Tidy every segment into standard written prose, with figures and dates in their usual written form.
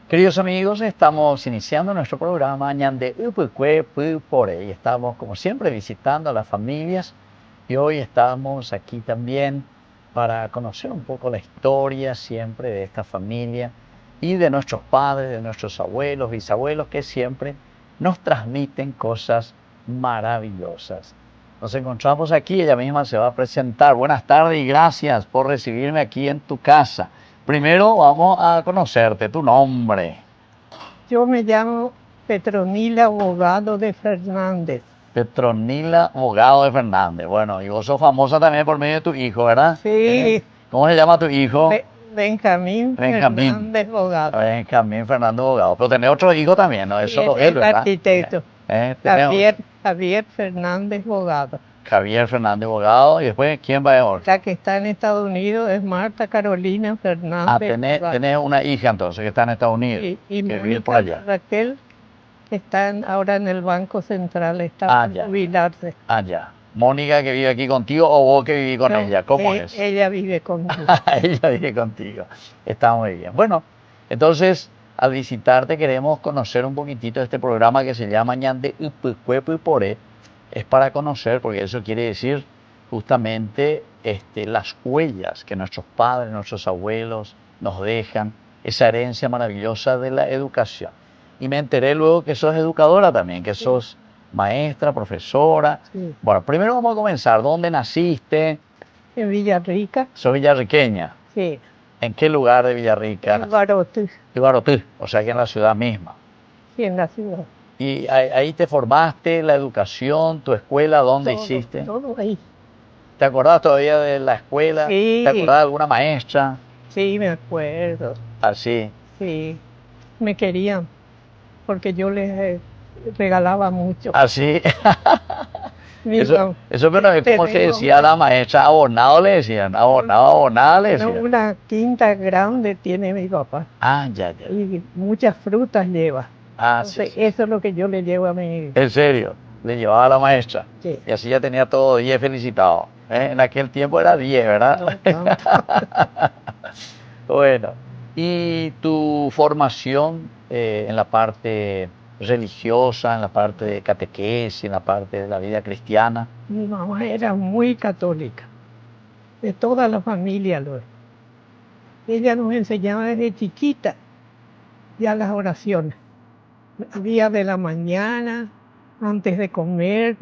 Queridos amigos, estamos iniciando nuestro programa Ñande Upukwe Pupore y estamos como siempre visitando a las familias y hoy estamos aquí también para conocer un poco la historia siempre de esta familia y de nuestros padres, de nuestros abuelos, bisabuelos que siempre nos transmiten cosas maravillosas. Nos encontramos aquí, ella misma se va a presentar. Buenas tardes y gracias por recibirme aquí en tu casa. Primero vamos a conocerte, tu nombre. Yo me llamo Petronila Abogado de Fernández. Petronila Abogado de Fernández. Bueno, y vos sos famosa también por medio de tu hijo, ¿verdad? Sí. ¿Cómo se llama tu hijo? Benjamín Fernández Abogado. Benjamín Fernández Abogado. Pero tenés otro hijo también, ¿no? Es solo él, ¿verdad? Arquitecto. Javier Fernández Abogado. Javier Fernández Abogado. Y después, ¿quién va ahora? La que está en Estados Unidos es Marta Carolina Fernández. Tenés una hija entonces que está en Estados Unidos. Sí, y que vive por allá. Raquel está ahora en el Banco Central, está por jubilarse. Ya. Mónica que vive aquí contigo o vos que vivís con ella, ¿cómo es? Ella vive conmigo. Ella vive contigo. Está muy bien. Bueno, entonces al visitarte queremos conocer un poquitito de este programa que se llama Ñande Upukwe Pupore. Es para conocer, porque eso quiere decir justamente las huellas que nuestros padres, nuestros abuelos nos dejan, esa herencia maravillosa de la educación. Y me enteré luego que sos educadora también, que sos maestra, profesora. Sí. Bueno, primero vamos a comenzar. ¿Dónde naciste? En Villarrica. ¿Sos villarriqueña? Sí. ¿En qué lugar de Villarrica? En Guarotí. En Guarotí, o sea que en la ciudad misma. Sí, en la ciudad. ¿Y ahí te formaste, la educación, tu escuela, dónde hiciste? Todo ahí. ¿Te acordás todavía de la escuela? Sí. ¿Te acordás de alguna maestra? Sí, me acuerdo. Así. Sí, me querían porque yo les regalaba mucho. Así. Eso pero es como se tenemos decía la maestra, abonado le decían, abonada le decían. una quinta grande tiene mi papá Ya. y muchas frutas lleva. Entonces, Sí. eso es lo que yo le llevo a mi... ¿En serio? Le llevaba a la maestra. Sí. Y así ya tenía todo 10 felicitado. En aquel tiempo era 10, ¿verdad? No tanto. Bueno, ¿y tu formación en la parte religiosa, en la parte de catequesis, en la parte de la vida cristiana? Mi mamá era muy católica, de toda la familia lo es. Ella nos enseñaba desde chiquita ya las oraciones. El día de la mañana, antes de comer,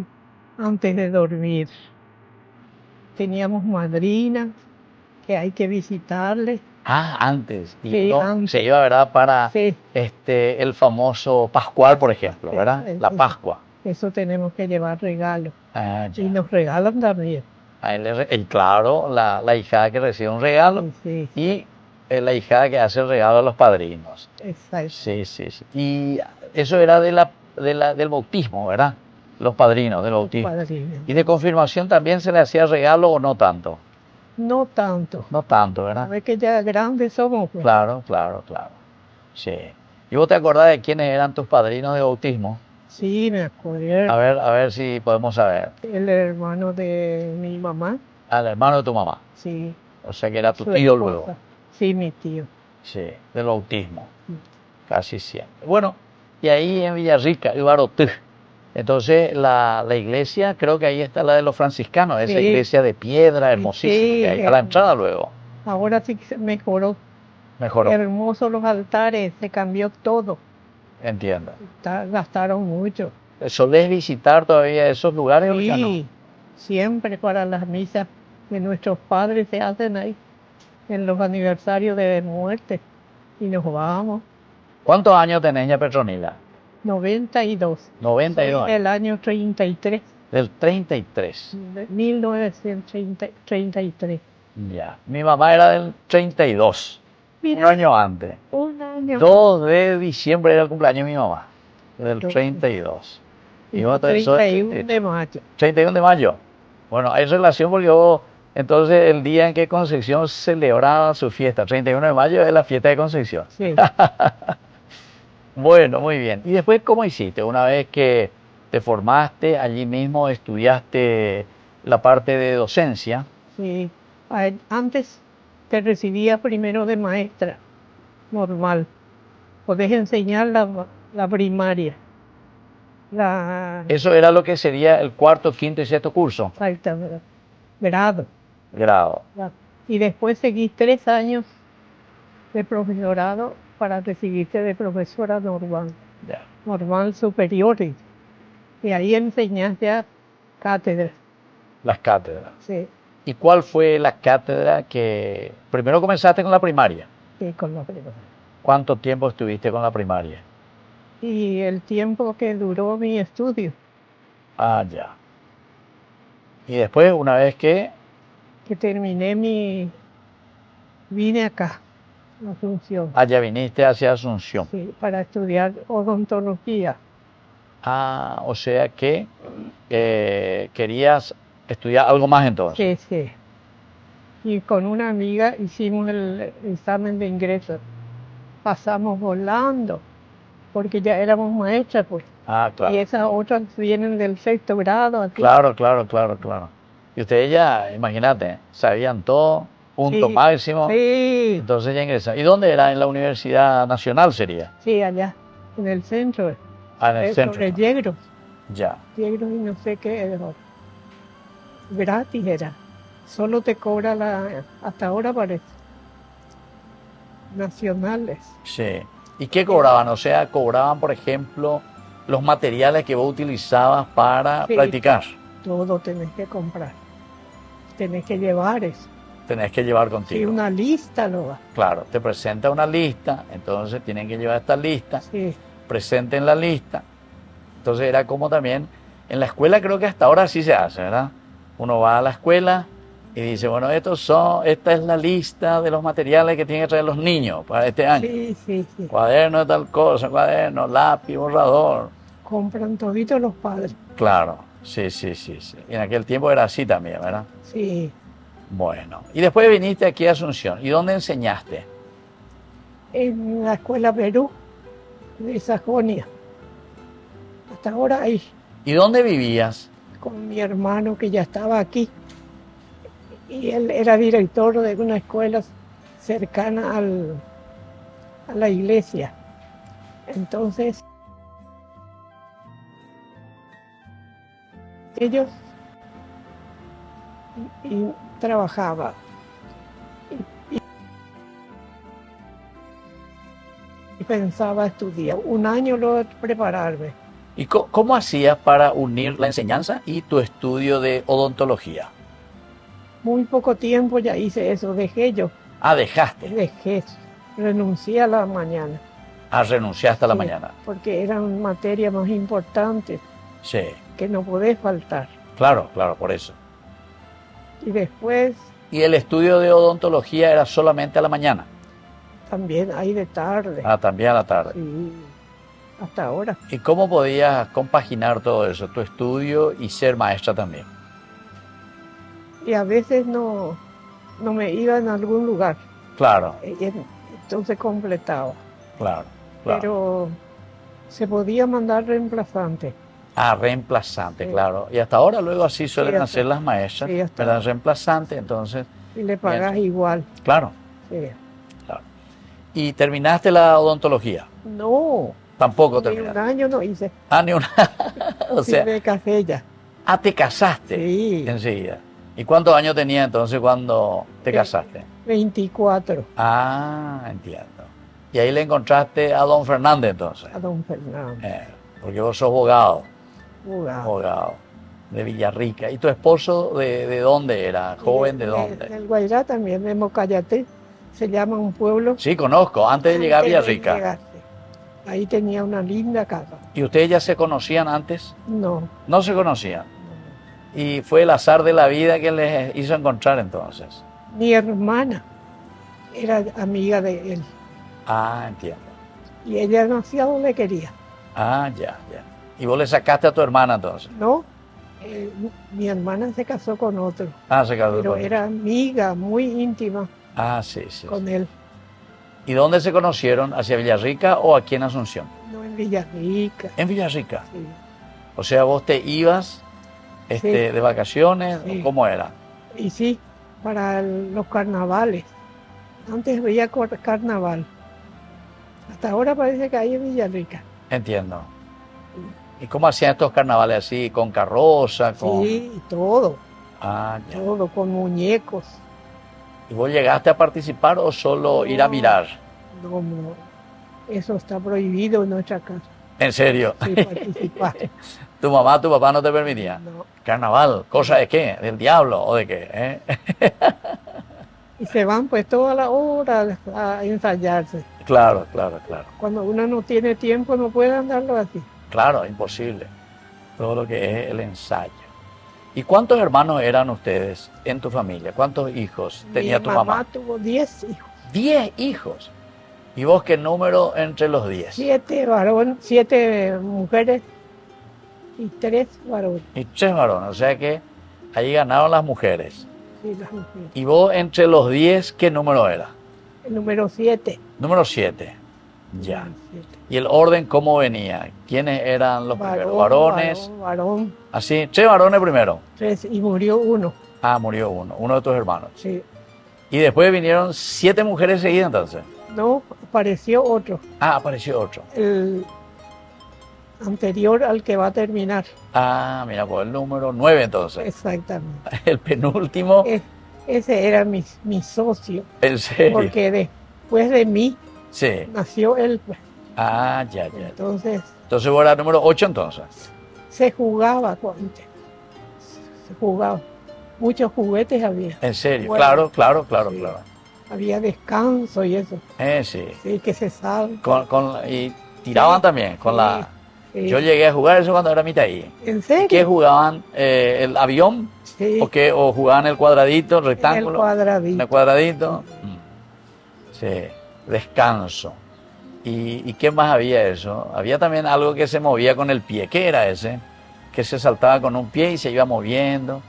antes de dormir. Teníamos madrina que hay que visitarle. Antes. Y Sí, no, antes. se iba, ¿verdad? Para Sí. El famoso Pascual, por ejemplo, ¿verdad? La Pascua. Eso tenemos que llevar regalos. Ya. Y nos regalan también. Y claro, la hijada que recibe un regalo Sí. y la hijada que hace el regalo a los padrinos. Exacto. Sí. Y eso era del bautismo, ¿verdad? Los padrinos del bautismo. Padrino. ¿Y de confirmación también se le hacía regalo o no tanto? No tanto. No tanto, ¿verdad? A ver que ya grandes somos. Pues. Claro. Sí. ¿Y vos te acordás de quiénes eran tus padrinos de bautismo? Sí, me acuerdo. A ver si podemos saber. El hermano de mi mamá. Al hermano de tu mamá. Sí. O sea que era tu Su tío esposa. luego. Sí, mi tío. Sí, del bautismo. Casi siempre. Bueno, y ahí en Villarrica, Ibarotí. Entonces la iglesia, creo que ahí está la de los franciscanos, esa Sí. iglesia de piedra, hermosísima, Sí. que hay a la entrada luego. Ahora sí que se mejoró. Mejoró, Hermosos los altares, se cambió todo. entiendo. Gastaron mucho. ¿Solés visitar todavía esos lugares o ya no? Sí, siempre para las misas de nuestros padres se hacen ahí, en los aniversarios de muerte. Y nos vamos. ¿Cuántos años tenés, ya Petronila? 92. 92 Soy años. del año 33. Del 33. de 1933. Ya. Mi mamá era del 32. Un Mira, año antes. un año. 2 de diciembre era el cumpleaños de mi mamá. Del Dos. 32. Y vos sos del 31 de mayo. 31 de mayo. Bueno, hay relación porque yo, entonces el día en que Concepción celebraba su fiesta, 31 de mayo es la fiesta de Concepción. Sí. Bueno, muy bien. ¿Y después cómo hiciste? Una vez que te formaste, allí mismo estudiaste la parte de docencia. Sí. Antes te recibía primero de maestra, normal. Podés enseñar la primaria. Eso era lo que sería el cuarto, quinto y sexto curso. Exacto, grado. Grado. Y después seguís 3 años de profesorado para recibirte de profesora normal. Ya. Normal superior. Y ahí enseñás ya cátedra. Las cátedras. Sí, ¿Y cuál fue la cátedra que... Primero comenzaste con la primaria? sí, con la primera. ¿Cuánto tiempo estuviste con la primaria? Y el tiempo que duró mi estudio, Ah, ya. Y después, una vez que... que terminé vine acá, a Asunción, allá viniste hacia Asunción. sí, para estudiar odontología. Ah, o sea que querías estudiar algo más entonces. Sí, sí. Y con una amiga hicimos el examen de ingreso. Pasamos volando, porque ya éramos maestras, pues. Ah, Y claro. esas otras vienen del sexto grado, así. Claro, claro, claro, claro. Y ustedes ya, imagínate, sabían todo, punto Sí, máximo, sí, entonces ya ingresaron. ¿Y dónde era? ¿En la Universidad Nacional sería? sí, allá, en el centro, Ah, en el centro. sobre Yegros. Ya. Yegros y no sé qué, gratis era. Solo te cobra hasta ahora parece, nacionales. Sí. ¿Y qué cobraban? O sea, cobraban, por ejemplo, los materiales que vos utilizabas para Sí. practicar. Todo tenés que comprar. Tenés que llevar eso. Tenés que llevar Sí, contigo. una lista lo va. Claro, te presenta una lista, entonces tienen que llevar esta lista, Sí, presenten la lista. Entonces era como también, en la escuela creo que hasta ahora sí se hace, ¿verdad? Uno va a la escuela y dice, bueno, esta es la lista de los materiales que tienen que traer los niños para este año. sí, sí, sí. Cuaderno de tal cosa, cuaderno, lápiz, borrador. Compran toditos los padres. Claro, sí, sí, sí, sí. Y en aquel tiempo era así también, ¿verdad? Sí, Bueno, y después viniste aquí a Asunción. ¿Y dónde enseñaste? en la escuela Perú de Sajonia. Hasta ahora ahí, ¿Y dónde vivías? con mi hermano que ya estaba aquí. Y él era director de una escuela cercana a la iglesia. Entonces, ellos y trabajaba y pensaba estudiar. Un año lo prepararme. ¿Y cómo hacías para unir la enseñanza y tu estudio de odontología? Muy poco tiempo ya hice eso, Ah, dejaste. dejé, renuncié a la mañana. Ah, renunciaste a la Sí, mañana. porque eran materias más importantes Sí, que no podés faltar. claro, claro, por eso. Y después ¿Y el estudio de odontología era solamente a la mañana? también hay de tarde. Ah, también a la tarde. Sí, hasta ahora. ¿Y cómo podías compaginar todo eso, tu estudio y ser maestra también? Y a veces no me iba en algún lugar. Claro, Entonces completaba. claro, claro. Pero se podía mandar reemplazante. Ah, reemplazante, Sí. claro. Y hasta ahora luego así suelen hasta- hacer las maestras, sí, hasta ¿verdad? ahora. Reemplazante, entonces, Y le pagás igual. claro, Sí. claro. ¿Y terminaste la odontología? No, Tampoco ni un terminaste. año no hice. Ah, ni una. O Sí, sea, me casé ya. ah, te casaste Sí. enseguida. ¿Y cuántos años tenías entonces cuando te casaste? 24 Ah, entiendo. Y ahí le encontraste a don Fernández entonces. a don Fernando. Porque vos sos abogado, Jugaba. abogado de Villarrica. ¿Y tu esposo de dónde era? ¿Joven de dónde? Del Guairá también, de Mocayate, se llama un pueblo. Sí, conozco, antes de llegar a antes de Villarrica. llegarse. Ahí tenía una linda casa. ¿Y ustedes ya se conocían antes? No, No se conocían. Y fue el azar de la vida que les hizo encontrar entonces. Mi hermana era amiga de él Ah, entiendo. y ella demasiado le quería. Ah, ya, ya. Y vos le sacaste a tu hermana entonces. No, mi hermana se casó con otro, Ah, se casó pero con era amiga muy íntima Ah, sí, sí. con él. ¿Y dónde se conocieron? ¿Hacia Villarrica o aquí en Asunción? No, en Villarrica. En Villarrica. Sí. O sea, vos te ibas Sí. de vacaciones, Sí. ¿o cómo era? Y sí, para los carnavales. Antes veía carnaval. Hasta ahora parece que hay en Villarrica. Entiendo. ¿Y cómo hacían estos carnavales así? ¿Con carroza? Con... Sí, y todo, Ah, ya. todo, con muñecos. ¿Y vos llegaste a participar o solo ir a No. mirar? No, no, eso está prohibido en nuestra casa. ¿En serio? Sí, participar. ¿Tu mamá, tu papá no te permitían? No. ¿Carnaval? ¿Cosa de qué? ¿Del diablo o de qué? Y se van pues todas las horas a ensayarse. Claro, claro, claro. Cuando uno no tiene tiempo no puede andarlo así. Claro, imposible. Todo lo que es el ensayo. ¿Y cuántos hermanos eran ustedes en tu familia? ¿Cuántos hijos tenía tu Mi mamá mamá? tuvo 10 hijos, 10 hijos. ¿Y vos qué número entre los 10? 7 mujeres y 3 varones. Y 3 varones, o sea que ahí ganaron las mujeres. Sí, las mujeres. ¿Y vos entre los 10 qué número era? El número 7. Número 7. Ya. ¿Y el orden cómo venía? ¿Quiénes eran los primeros? ¿Varones? Varón, Así, 3 varones primero. 3 y murió uno. Ah, murió uno de tus hermanos. Sí. Y después vinieron 7 mujeres seguidas entonces. No, apareció otro. Ah, apareció otro. El anterior al que va a terminar. Ah, mira, pues el número 9 entonces. Exactamente. El penúltimo, Ese era mi socio, en serio. porque después de mí Sí. nació él. Pues. Ah, ya, ya. Entonces Entonces vos eras el número 8 entonces. se jugaba, se jugaba. Muchos juguetes había. En serio. Bueno, Claro, claro, claro, sí. claro. Había descanso y eso. Sí. Sí, que se salta. Y tiraban Sí, también con sí, la... sí. Yo llegué a jugar eso cuando era mitad ahí. ¿En ¿Y serio? qué jugaban? ¿El avión? Sí, ¿O jugaban el cuadradito, el en el rectángulo? En cuadradito. el cuadradito. Sí. Descanso. ¿Y qué más había eso? Había también algo que se movía con el pie. ¿Qué era ese? Que se saltaba con un pie y se iba moviendo.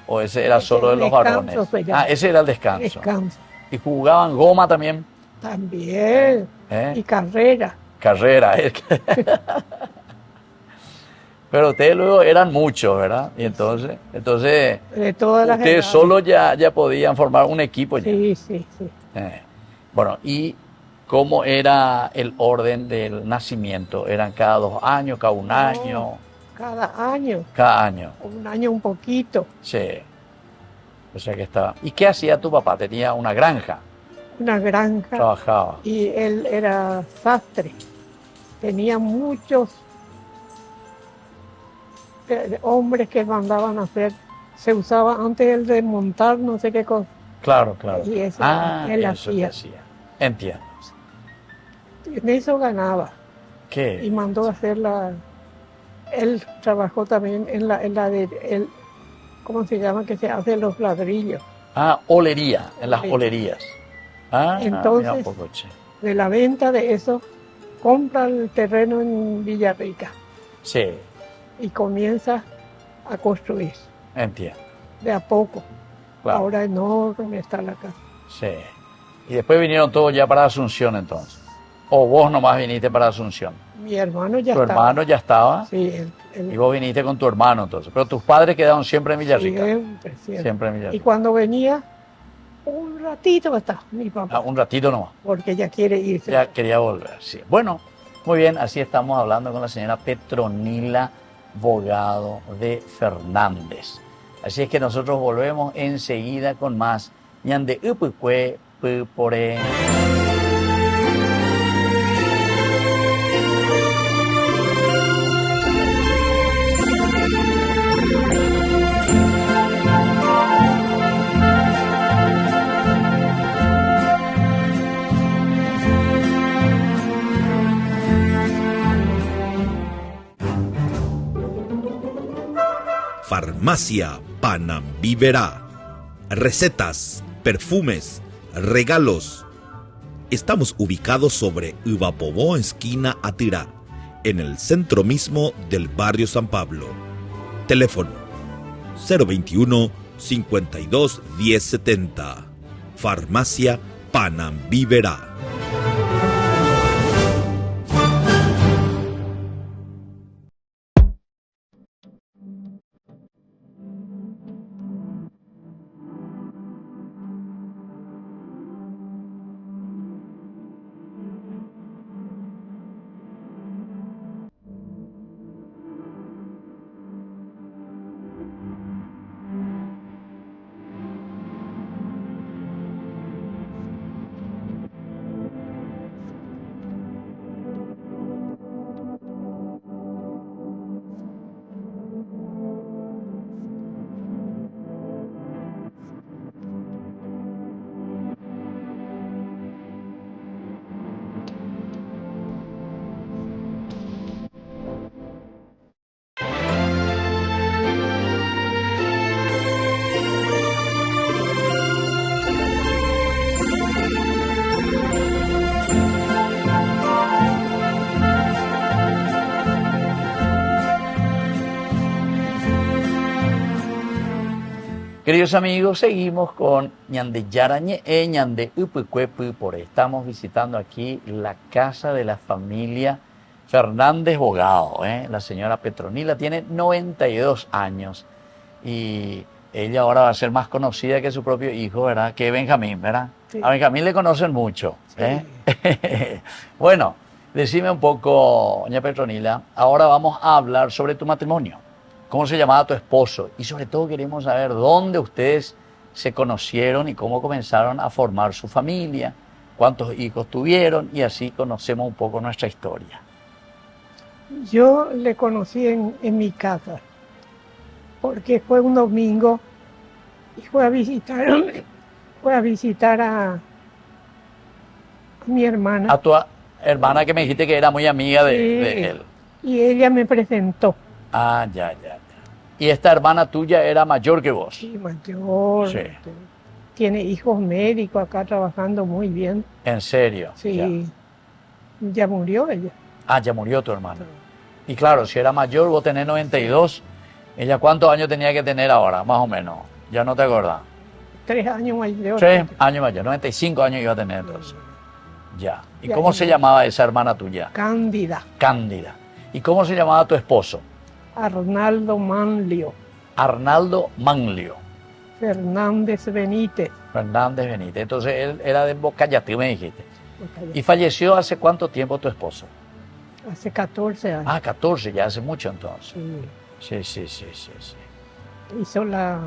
¿O ese era Ese solo de el los descanso varones? se llama. Ah, ese era el descanso. Descanso. ¿Y jugaban goma también? También. ¿Eh? Y carrera. Carrera. Pero ustedes luego eran muchos, ¿verdad? Y entonces De todas las ustedes edades. solo ya podían formar un equipo ya. Sí, sí, sí. Bueno, ¿y cómo era el orden del nacimiento? ¿Eran cada 2 años, cada un año? Cada año. Cada año, Un año un poquito. sí. O sea que estaba. ¿Y qué hacía tu papá? Tenía una granja, Una granja. trabajaba. Y él era sastre. Tenía muchos hombres que mandaban a hacer. Se usaba antes el de montar no sé qué cosa. Claro, claro. Y eso él eso que hacía. hacía. Entiendo. En eso ganaba. Y ¿Qué? mandó a hacer la... Él trabajó también en la de... ¿Cómo se llama? Que se hace los ladrillos. Ah, olería, en las Sí. olerías. Ah, Entonces- mira un poco, che. De la venta de eso, compra el terreno en Villarrica Sí, y comienza a construir entiendo. de a poco. Claro. Ahora enorme está la casa. Sí. Y después vinieron todos ya para Asunción entonces. O vos nomás viniste para Asunción. Mi hermano ya Tu estaba. hermano ya estaba Sí, y vos viniste con tu hermano entonces. Pero tus padres quedaron siempre en Villarrica. siempre, siempre. Siempre en Y Villarrica. cuando venía, un ratito está mi papá, Ah, un ratito nomás. porque ya quiere irse. Ya quería volver, sí. Bueno, muy bien, así estamos hablando con la señora Petronila Bogado de Fernández. Así es que nosotros volvemos enseguida con más Ñande Upukwe Pupore. Farmacia Panambiverá. Recetas, perfumes, regalos. Estamos ubicados sobre Ivapobó, esquina Atirá, en el centro mismo del barrio San Pablo. Teléfono 021 52 1070. Farmacia Panambiverá. Queridos amigos, seguimos con Ñande Yarañe e Ñande Upucuepu por ahí. Estamos visitando aquí la casa de la familia Fernández Bogado. La señora Petronila tiene 92 años y ella ahora va a ser más conocida que su propio hijo, ¿verdad? Que Benjamín, ¿verdad? Sí. A Benjamín le conocen mucho. Sí. Bueno, decime un poco, doña Petronila, ahora vamos a hablar sobre tu matrimonio. ¿Cómo se llamaba tu esposo? Y sobre todo queremos saber dónde ustedes se conocieron y cómo comenzaron a formar su familia, cuántos hijos tuvieron y así conocemos un poco nuestra historia. Yo le conocí en mi casa, porque fue un domingo y fue a visitar a mi hermana. A tu hermana que me dijiste que era muy amiga Sí, de él. y ella me presentó. Ah, ya. ¿Y esta hermana tuya era mayor que vos? Sí, mayor. Sí. Tiene hijos médicos acá trabajando muy bien. ¿En serio? Sí, ya murió ella. Ah, ya murió tu hermana. Y claro, si era mayor, vos tenés 92, ¿ella cuántos años tenía que tener ahora, más o menos? Ya no te acordás. 3 años mayor. 3 años mayor, 95 años iba a tener entonces. Ya. ¿Y Ya, cómo ya. se llamaba esa hermana tuya? Cándida. Cándida. ¿Y cómo se llamaba tu esposo? Arnaldo Manlio. Arnaldo Manlio Fernández Benítez. Fernández Benítez. Entonces él era de Bocayatí, me dijiste. ¿Y falleció hace cuánto tiempo tu esposo? Hace 14 años. Ah, 14, ya hace mucho entonces. Sí. Sí. Hizo la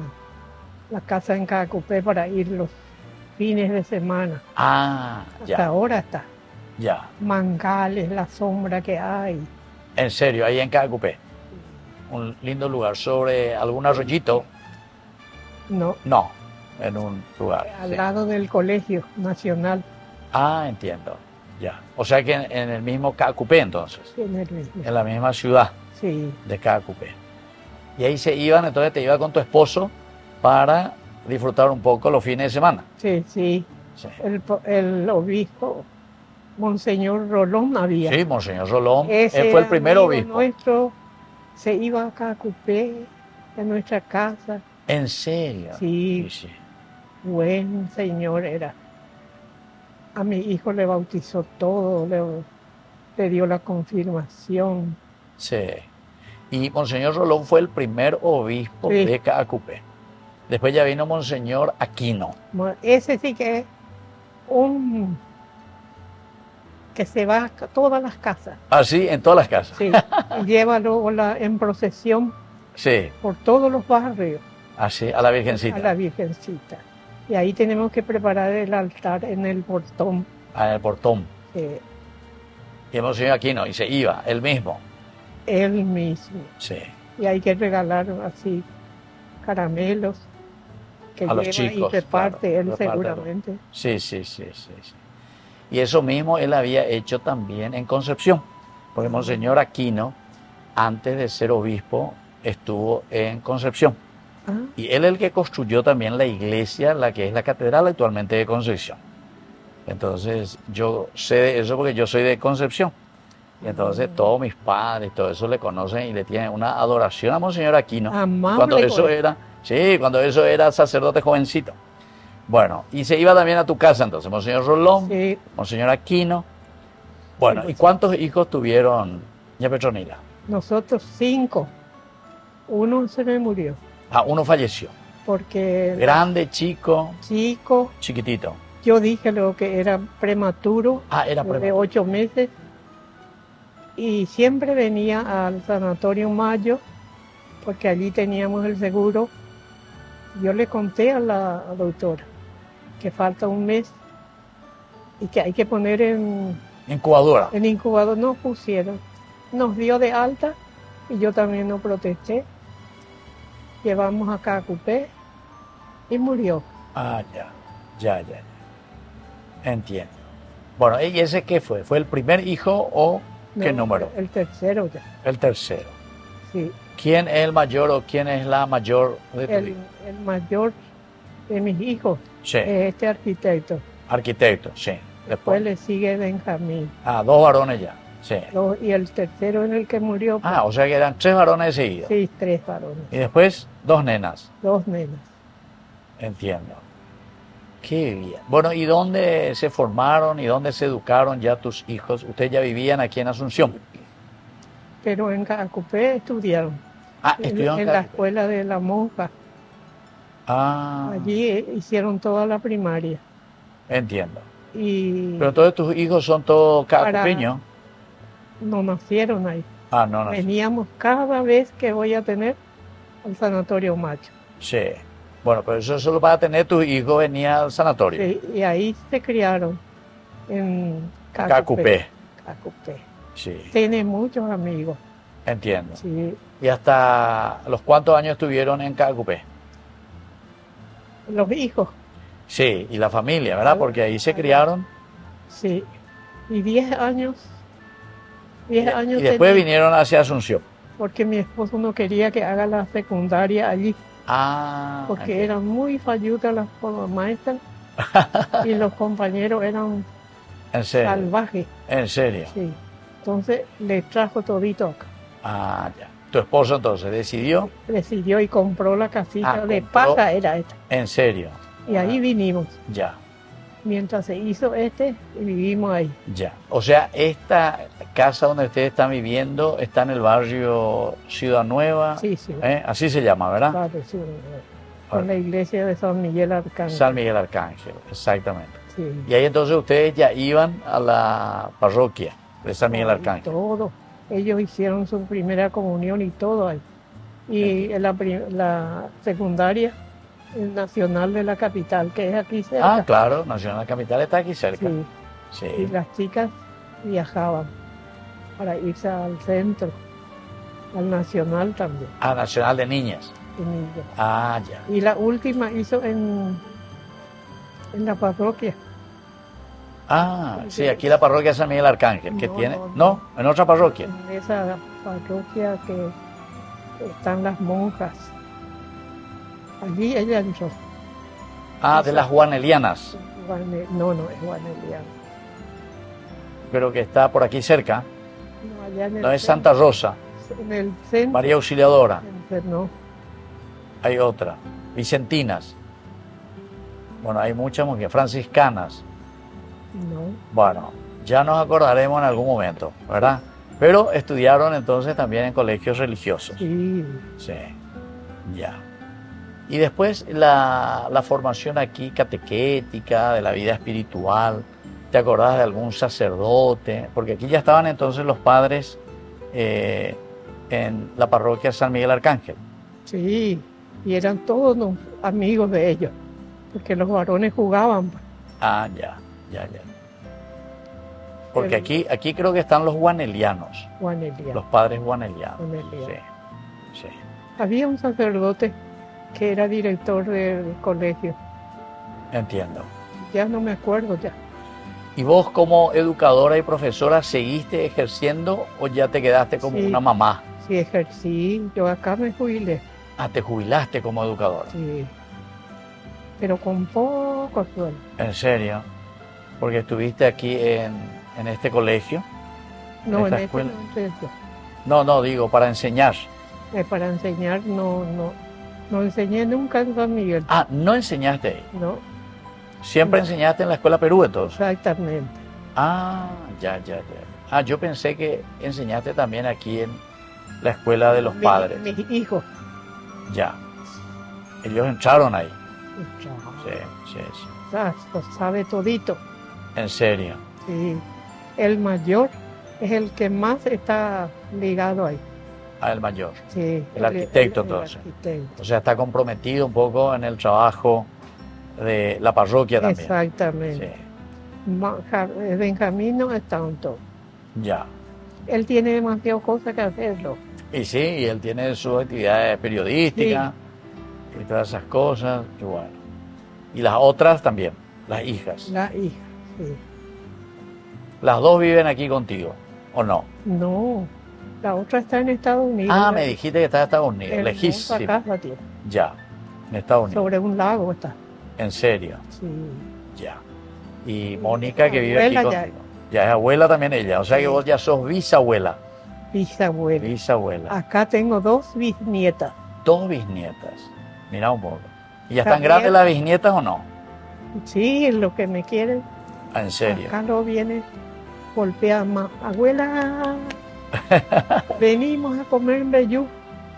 casa en Cacupé para ir los fines de semana. Ah, Hasta ya, ahora está. ya. Mangales, la sombra que hay. En serio, ahí en Cacupé. Un lindo lugar. ¿Sobre algún arroyito? No, No, en un lugar. al Sí. lado del Colegio Nacional. Ah, entiendo. Ya. O sea que en el mismo Cacupé entonces. En el mismo. En la misma ciudad Sí, de Cacupé. Y ahí se iban, entonces te ibas con tu esposo para disfrutar un poco los fines de semana. sí. Sí, El obispo, Monseñor Rolón, había. sí, Monseñor Rolón. Ese Él fue el primer amigo obispo. nuestro se iba a Cacupé, a nuestra casa. ¿En serio? Sí. Sí. Buen señor era. A mi hijo le bautizó todo, le dio la confirmación. Sí. Y Monseñor Rolón fue el primer obispo Sí. de Cacupé. Después ya vino Monseñor Aquino. Ese sí que es un que se va a todas las casas. Así, en todas las casas. Sí, y lleva luego en procesión Sí, por todos los barrios así, a la Virgencita. a la Virgencita. Y ahí tenemos que preparar el altar en el portón. En el portón. eh, Y el Monseñor Aquino, y se iba, él mismo. él mismo. Sí. Y hay que regalar así caramelos que A los lleva chicos, y reparte claro, él reparte. seguramente. Sí. Y eso mismo él había hecho también en Concepción. Porque Monseñor Aquino, antes de ser obispo, estuvo en Concepción. Ah, Y él es el que construyó también la iglesia, la que es la catedral actualmente de Concepción. Entonces, yo sé de eso porque yo soy de Concepción. Y entonces todos mis padres, todo eso le conocen y le tienen una adoración a Monseñor Aquino. Amable Cuando eso con- era, sí, cuando eso era sacerdote jovencito. Bueno, y se iba también a tu casa entonces, Monseñor Rolón, sí, Monseñor Aquino. Bueno, Sí, pues. ¿y cuántos hijos tuvieron ya Petronila? nosotros 5. Uno se me murió Ah, uno falleció. porque Grande, chico, chico, chiquitito. yo dije lo que era prematuro, Ah, era de prematuro. 8 meses, y siempre venía al Sanatorio Mayo porque allí teníamos el seguro. Yo le conté a la doctora que falta un mes y que hay que poner Incubadora. en incubador. No pusieron, nos dio de alta y yo también no protesté. Llevamos acá a Cupé y murió. Ah, ya. Entiendo. Bueno, ¿y ese qué fue? ¿Fue el primer hijo o qué No, número? El tercero ya, El tercero. sí. ¿Quién es el mayor o quién es la mayor de tus El, hijos? el mayor de mis hijos Sí, es este arquitecto. arquitecto, sí. Después Después. le sigue Benjamín. Ah, dos varones ya. Sí. Y el tercero en el que murió, pues, Ah, o sea que eran tres varones seguidos. sí, 3 varones, Y después dos nenas. 2 nenas. Entiendo. Qué bien. Bueno, ¿y dónde se formaron y dónde se educaron ya tus hijos? Ustedes ya vivían aquí en Asunción. Pero en Cacupé estudiaron, Ah, estudiaron en acá. la escuela de la monja. Ah, Allí hicieron toda la primaria. entiendo. Y Pero todos tus hijos son todos cacupeños. no nacieron ahí. Ah, no, no. Veníamos cada vez que voy a tener al Sanatorio Macho. Sí. Bueno, pero eso solo para tener tus hijos venía al sanatorio. Sí, y ahí se criaron en Cacupé. Cacupé. Sí, Tiene muchos amigos. entiendo. Sí. ¿Y hasta los cuántos años estuvieron en Cacupé? Los hijos, Sí, y la familia, ¿verdad? Porque ahí se criaron. sí. Y 10 años. 10 años Y después tenía, vinieron hacia Asunción. porque mi esposo no quería que haga la secundaria allí, Ah, porque entiendo. eran muy fallutas las maestras y los compañeros eran En serio. salvajes. En serio. Sí. Entonces le trajo todito acá. Ah, ya. Tu esposo entonces decidió. Decidió y compró la casita Ah, de compró. paja, era esta. En serio. Y ahí vinimos. Ya, Mientras se hizo y vivimos ahí. ya. O sea, esta casa donde ustedes están viviendo está en el barrio Ciudad Nueva. Sí, sí. Así se llama, ¿verdad? Padre, sí, con la iglesia de San Miguel Arcángel. San Miguel Arcángel, exactamente. Sí. Y ahí entonces ustedes ya iban a la parroquia de San Miguel Ahí Arcángel. todo. Ellos hicieron su primera comunión y todo ahí. Y en la secundaria, el Nacional de la Capital, que es aquí cerca. Ah, claro, Nacional Capital está aquí cerca. Sí. Sí. Y las chicas viajaban para irse al centro, al Nacional también. Ah, Nacional de Niñas. de niños. Ah, ya. Y la última hizo en la parroquia. Ah, sí, aquí la parroquia de San Miguel Arcángel, que No, tiene... no, No, en otra parroquia. En esa parroquia que están las monjas. Allí ella entró. Ah, de las Juanelianas, No, no es Juaneliana. pero que está por aquí cerca. No, allá en el No es centro- Santa Rosa, En el centro. María Auxiliadora, No, hay otra. Vicentinas. Bueno, hay muchas mujeres, franciscanas. no. Bueno, ya nos acordaremos en algún momento, ¿verdad? Pero estudiaron entonces también en colegios religiosos. Sí. Sí, ya. Y después la formación aquí catequética, de la vida espiritual. ¿Te acordás de algún sacerdote? Porque aquí ya estaban entonces los padres en la parroquia San Miguel Arcángel. Sí, y eran todos los amigos de ellos, porque los varones jugaban. Ah, ya. Porque Pero- aquí creo que están los guanelianos, Juaneliano. los padres guanelianos. Guanelianos. Sí, sí. Había un sacerdote que era director del colegio, Entiendo. ya no me acuerdo ya. ¿Y vos como educadora y profesora seguiste ejerciendo o ya te quedaste como Sí. una mamá? Sí, ejercí, yo acá me jubilé, Ah, te jubilaste como educadora. sí, pero con poco sueldo. ¿En serio? Porque estuviste aquí en este colegio, en No, en esta este escuela. no entré yo. No, no, digo, para enseñar. Para enseñar no enseñé nunca en San Miguel, Ah, no enseñaste ahí. no, Siempre No. enseñaste en la escuela Perú, entonces. exactamente. Ah, ya. Ah, yo pensé que enseñaste también aquí en la escuela de los padres. Mis hijos. Ya. Ellos entraron ahí. Chao. Sí. Sabe todito. En serio. Sí. El mayor es el que más está ligado ahí. Ah, el mayor. Sí, El arquitecto, entonces. arquitecto. O sea, está comprometido un poco en el trabajo de la parroquia también. Exactamente. Benjamín no está en todo. Sí, ya. Él tiene demasiadas cosas que hacerlo. Y sí, y él tiene sus actividades periodísticas y todas esas cosas, y bueno. Y las otras también, las hijas. La hija, sí. Las dos viven aquí contigo, ¿o no? No, la otra está en Estados Unidos. Ah, me dijiste que está en Estados Unidos, Hermosa lejísimo. casa tiene. Ya, en Estados Unidos. Sobre un lago está. En serio, Sí. ya. Y Mónica que vive aquí Abuela contigo. Ya es abuela también ella, o sea que Sí. vos ya sos bisabuela. Bisabuela. Bisabuela. Acá tengo 2 bisnietas. 2 bisnietas. Mira un poco. ¿Y ya están También. grandes las bisnietas o no? Sí, es lo que me quieren. Ah, en serio. Acá no viene, golpea más. Abuela, venimos a comer vellú.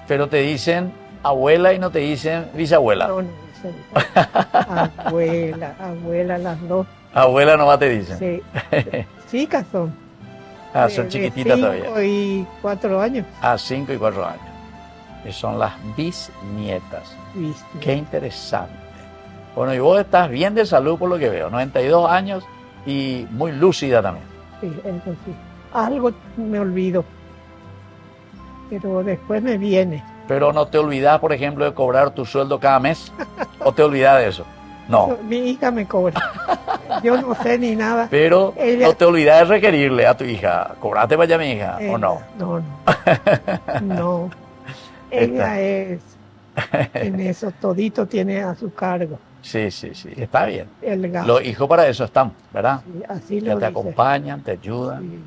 Pero te dicen abuela y no te dicen bisabuela. No, dicen, abuela, las dos. Abuela nomás te dicen. Sí, chicas son. Ah, son de chiquititas 5 todavía. y 4 años. Ah, 5 y 4 años. Que son las bisnietas. Bisnietas. Qué interesante. Bueno, y vos estás bien de salud por lo que veo. 92 años y muy lúcida también. Sí, eso sí. Algo me olvido, pero después me viene. Pero no te olvidas, por ejemplo, de cobrar tu sueldo cada mes. ¿O te olvidas de eso? No. Mi hija me cobra. Yo no sé ni nada. Pero Ella- no te olvidas de requerirle a tu hija. ¿Cobraste para allá, mi hija? ¿O no? No, no. Ella es, en eso todito tiene a su cargo. Sí. Está bien. El gasto. Los hijos para eso están, ¿verdad? Sí, así Ya lo te dice. acompañan, te ayudan Sí,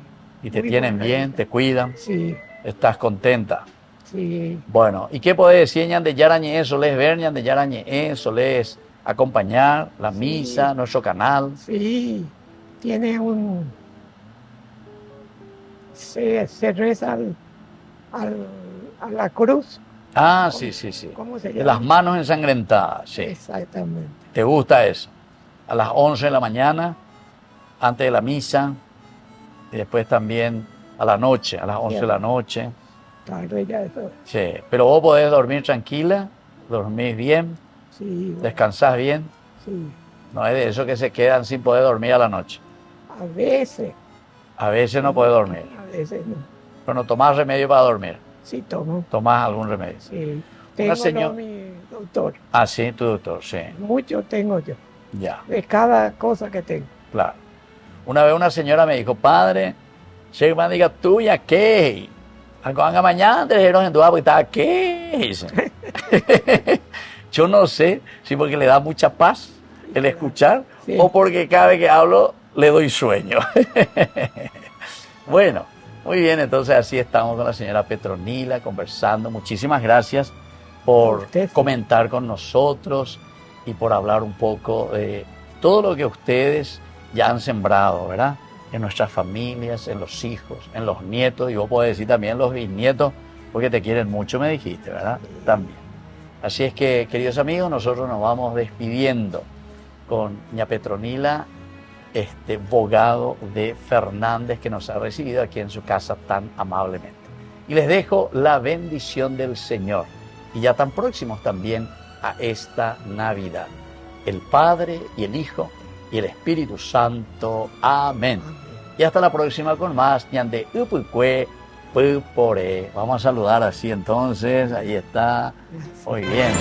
y te Muy tienen buena bien, ella. te cuidan. sí, Estás contenta. sí. Bueno, ¿y qué podés decir, ñan de Yarañe? ¿Solés ver, ñan de Yarañe? ¿Solés acompañar la Sí. misa, nuestro canal? Sí, tiene un... Se reza a la cruz. Ah, sí. ¿Cómo se De llama? las manos ensangrentadas, sí. Exactamente. ¿Te gusta eso? A las 11 de la mañana, antes de la misa, y después también a la noche, a las 11 de la noche. Tarde ya eso. Sí, pero vos podés dormir tranquila, dormís bien, Sí, bueno, descansás bien. sí. No es de eso que se quedan sin poder dormir a la noche. A veces. A veces no podés dormir, A veces no. pero no tomás remedio para dormir. Sí, tomo. Tomás algún remedio. Sí. Tengo señora- mi doctor. Ah, sí, tu doctor, sí. Mucho tengo yo. Ya, De cada cosa que tengo. claro. Una vez una señora me dijo, padre, llega una diga tuya, ¿qué? Algo haga mañana, dijeron en tu porque estaba, ¿qué? Dice. Yo no sé si porque le da mucha paz el escuchar Sí. o porque cada vez que hablo le doy sueño. Bueno, muy bien, entonces así estamos con la señora Petronila conversando. Muchísimas gracias por Usted sí. comentar con nosotros y por hablar un poco de todo lo que ustedes ya han sembrado, ¿verdad? En nuestras familias, en los hijos, en los nietos, y vos podés decir también los bisnietos, porque te quieren mucho, me dijiste, ¿verdad? También. Así es que, queridos amigos, nosotros nos vamos despidiendo con ña Petronila, este abogado de Fernández que nos ha recibido aquí en su casa tan amablemente. Y les dejo la bendición del Señor, y ya tan próximos también a esta Navidad. El Padre y el Hijo y el Espíritu Santo. Amén. Y hasta la próxima con más ñande Upucue Pupore. Vamos a saludar así entonces. Ahí está. Muy bien.